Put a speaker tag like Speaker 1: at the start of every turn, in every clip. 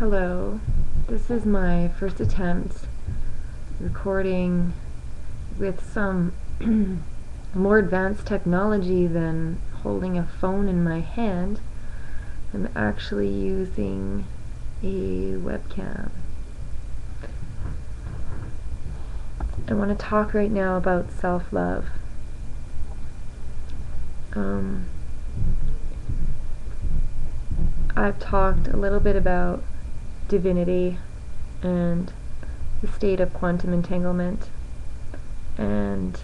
Speaker 1: Hello, this is my first attempt recording with some more advanced technology than holding a phone in my hand. I'm actually using a webcam. I want to talk right now about self-love. I've talked a little bit about divinity and the state of quantum entanglement and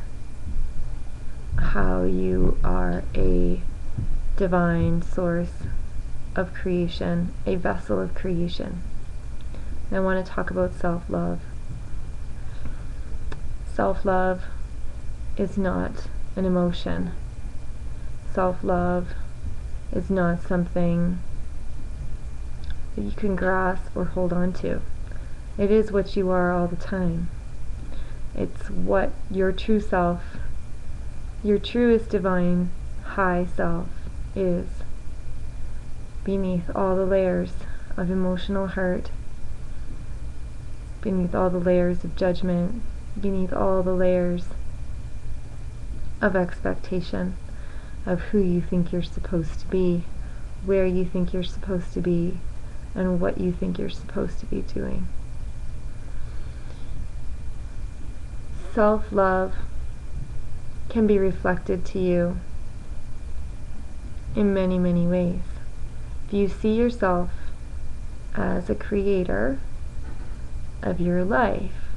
Speaker 1: how you are a divine source of creation, a vessel of creation. And I want to talk about self-love. Self-love is not an emotion. Self-love is not something that you can grasp or hold on to. It is what you are all the time. It's what your true self, your truest divine high self is, beneath all the layers of emotional hurt, beneath all the layers of judgment, beneath all the layers of expectation of who you think you're supposed to be, where you think you're supposed to be, and what you think you're supposed to be doing. Self-love can be reflected to you in many, many ways. If you see yourself as a creator of your life,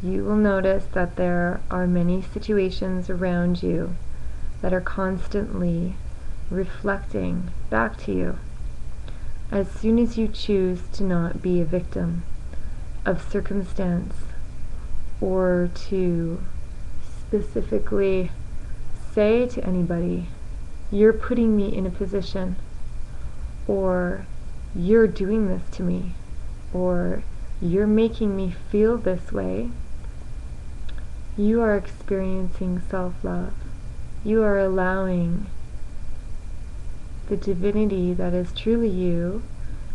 Speaker 1: you will notice that there are many situations around you that are constantly reflecting back to you. As soon as you choose to not be a victim of circumstance or to specifically say to anybody, you're putting me in a position, or you're doing this to me, or you're making me feel this way, you are experiencing self-love. You are allowing the divinity that is truly you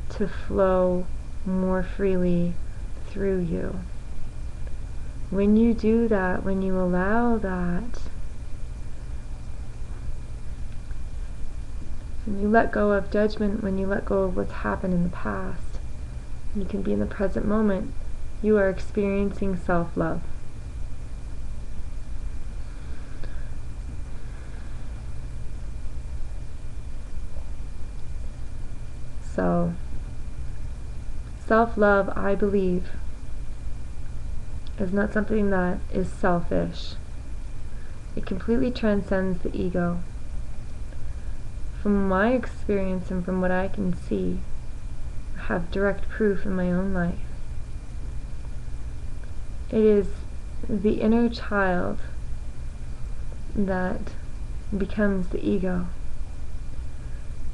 Speaker 1: to flow more freely through you. When you do that, when you allow that, when you let go of judgment, when you let go of what's happened in the past, you can be in the present moment, you are experiencing self-love. So, self-love, I believe, is not something that is selfish. It completely transcends the ego. From my experience and from what I can see, I have direct proof in my own life. It is the inner child that becomes the ego.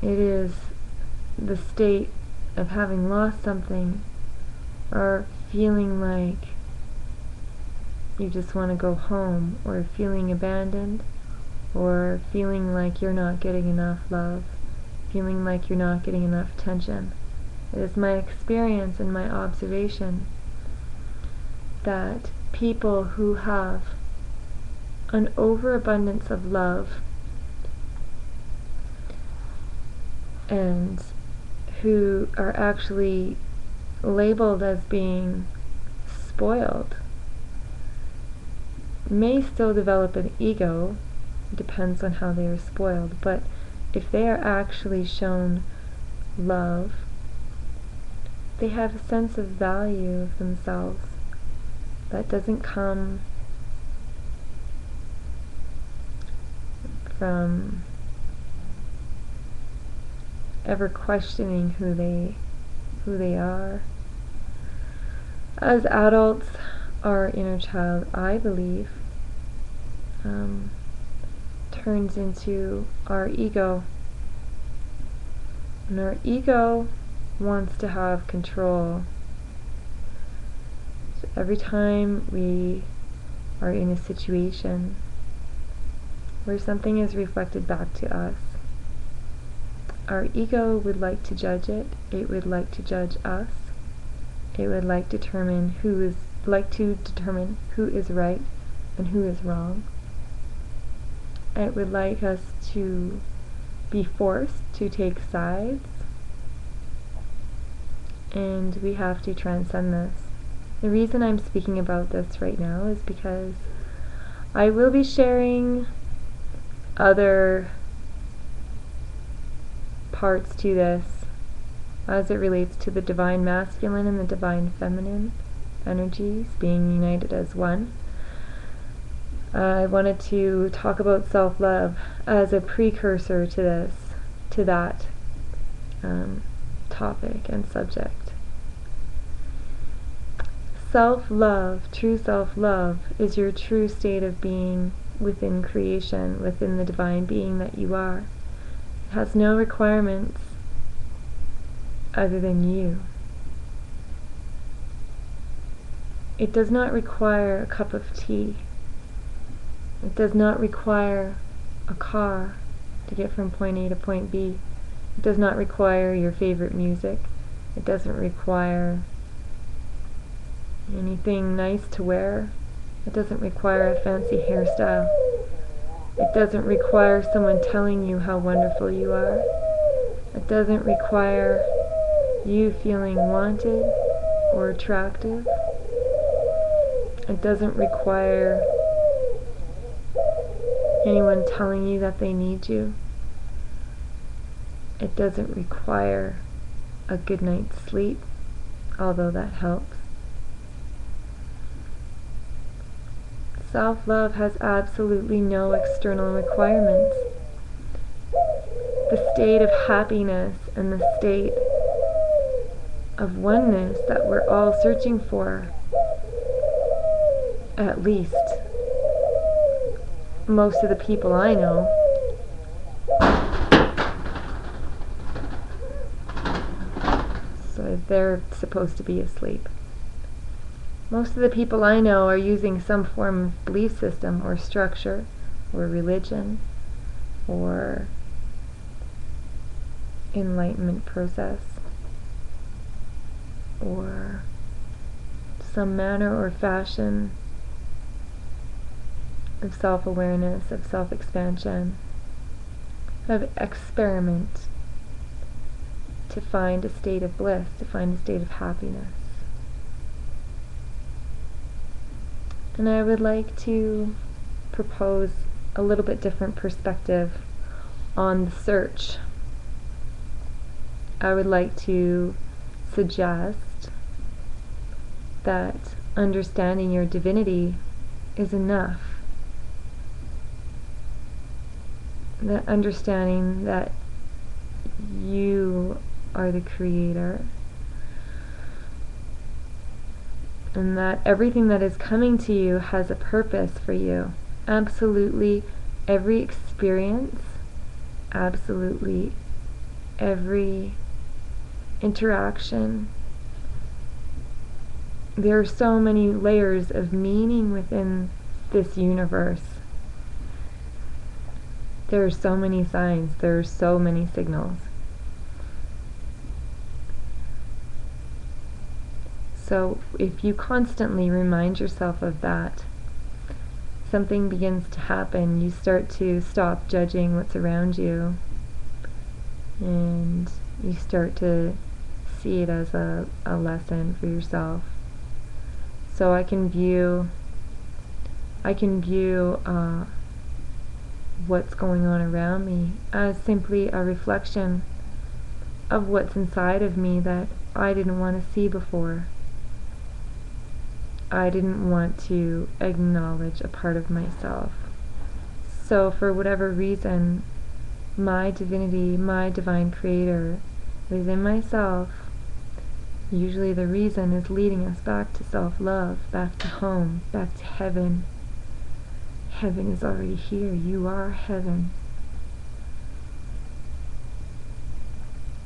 Speaker 1: It is the state of having lost something, or feeling like you just want to go home, or feeling abandoned, or feeling like you're not getting enough love, feeling like you're not getting enough attention. It is my experience and my observation that people who have an overabundance of love and who are actually labeled as being spoiled may still develop an ego. Depends on how they are spoiled, but if they are actually shown love, they have a sense of value of themselves that doesn't come from ever questioning who they are. As adults, our inner child, I believe, turns into our ego. And our ego wants to have control. So every time we are in a situation where something is reflected back to us, Our ego would like to judge it. It would like to judge us. It would like to determine who is right and who is wrong. It would like us to be forced to take sides, and we have to transcend this. The reason I'm speaking about this right now is because I will be sharing other parts to this as it relates to the divine masculine and the divine feminine energies being united as one. I wanted to talk about self-love as a precursor to that topic and subject. Self-love, true self-love, is your true state of being within creation, within the divine being that you are. It has no requirements other than you. It does not require a cup of tea. It does not require a car to get from point A to point B. It does not require your favorite music. It doesn't require anything nice to wear. It doesn't require a fancy hairstyle. It doesn't require someone telling you how wonderful you are. It doesn't require you feeling wanted or attractive. It doesn't require anyone telling you that they need you. It doesn't require a good night's sleep, although that helps. Self-love has absolutely no external requirements. The state of happiness and the state of oneness that we're all searching for, at least most of the people I know, so they're supposed to be asleep. Most of the people I know are using some form of belief system or structure or religion or enlightenment process or some manner or fashion of self-awareness, of self-expansion, of experiment to find a state of bliss, to find a state of happiness. And I would like to propose a little bit different perspective on the search. I would like to suggest that understanding your divinity is enough. That understanding that you are the creator, and that everything that is coming to you has a purpose for you. Absolutely every experience, absolutely every interaction. There are so many layers of meaning within this universe. There are so many signs, there are so many signals. So if you constantly remind yourself of that, something begins to happen. You start to stop judging what's around you, and you start to see it as a lesson for yourself. So I can view what's going on around me as simply a reflection of what's inside of me that I didn't want to see before. I didn't want to acknowledge a part of myself. So for whatever reason, my divinity, my divine creator within myself, usually the reason is leading us back to self-love, back to home, back to heaven. Heaven is already here. You are heaven.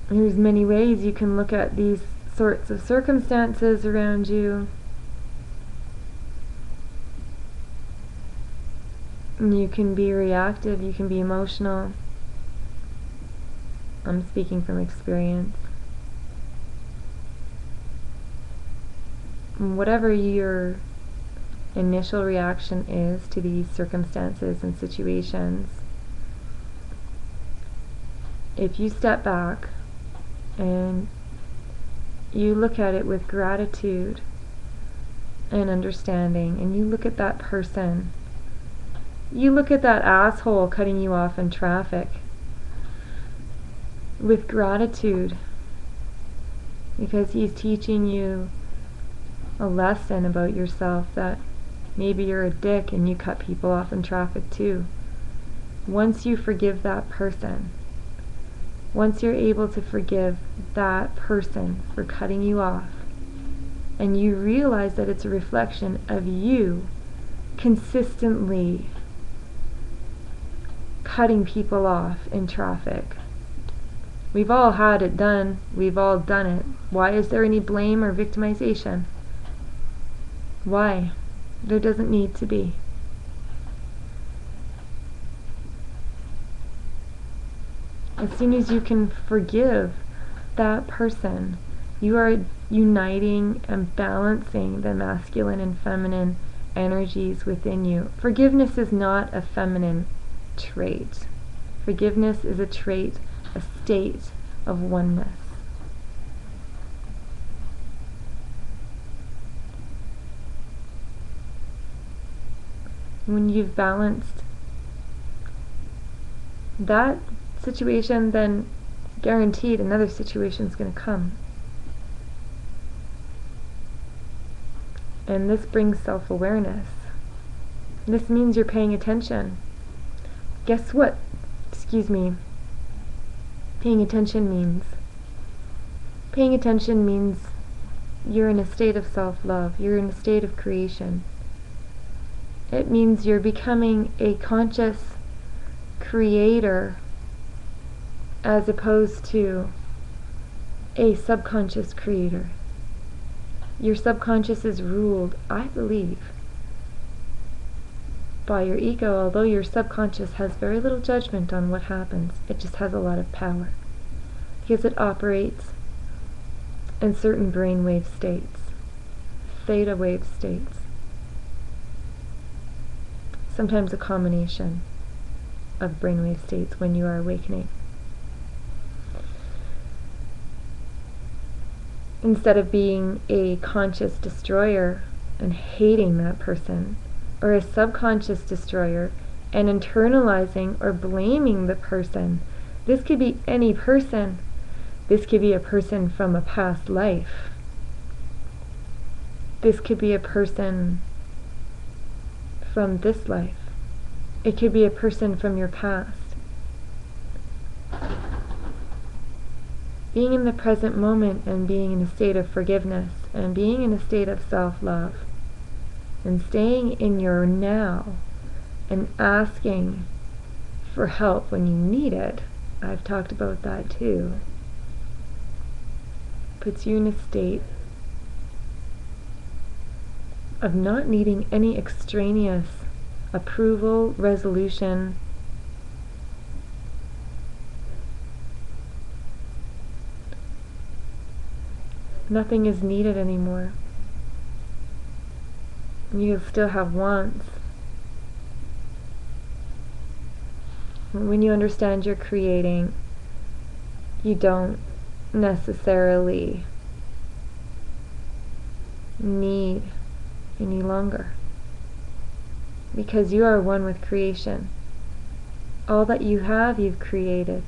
Speaker 1: There's many ways you can look at these sorts of circumstances around you. You can be reactive, you can be emotional. I'm speaking from experience. Whatever your initial reaction is to these circumstances and situations, if you step back and you look at it with gratitude and understanding, and you look at that person, you look at that asshole cutting you off in traffic with gratitude, because he's teaching you a lesson about yourself, that maybe you're a dick and you cut people off in traffic too. Once you forgive that person, once you're able to forgive that person for cutting you off, and you realize that it's a reflection of you consistently cutting people off in traffic. We've all had it done. We've all done it. Why is there any blame or victimization? Why? There doesn't need to be. As soon as you can forgive that person, you are uniting and balancing the masculine and feminine energies within you. Forgiveness is not a feminine trait. Forgiveness is a trait, a state of oneness. When you've balanced that situation, then guaranteed another situation is going to come. And this brings self-awareness. This means you're paying attention. Guess what? Paying attention means? Paying attention means you're in a state of self-love. You're in a state of creation. It means you're becoming a conscious creator as opposed to a subconscious creator. Your subconscious is ruled, I believe, by your ego, although your subconscious has very little judgment on what happens. It just has a lot of power because it operates in certain brainwave states, theta wave states, sometimes a combination of brainwave states when you are awakening. Instead of being a conscious destroyer and hating that person, or a subconscious destroyer and internalizing or blaming the person. This could be any person. This could be a person from a past life. This could be a person from this life. It could be a person from your past. Being in the present moment and being in a state of forgiveness and being in a state of self-love and staying in your now and asking for help when you need it, I've talked about that too, puts you in a state of not needing any extraneous approval, resolution. Nothing is needed anymore. You still have wants. When you understand you're creating, you don't necessarily need any longer, because you are one with creation. All that you have, you've created.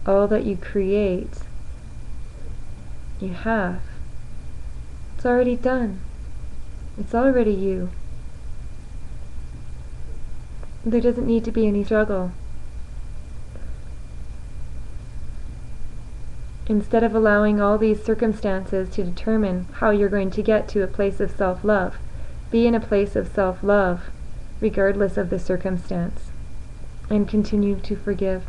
Speaker 1: All that you create, you have. It's already done. It's already you. There doesn't need to be any struggle. Instead of allowing all these circumstances to determine how you're going to get to a place of self-love, be in a place of self-love regardless of the circumstance, and continue to forgive.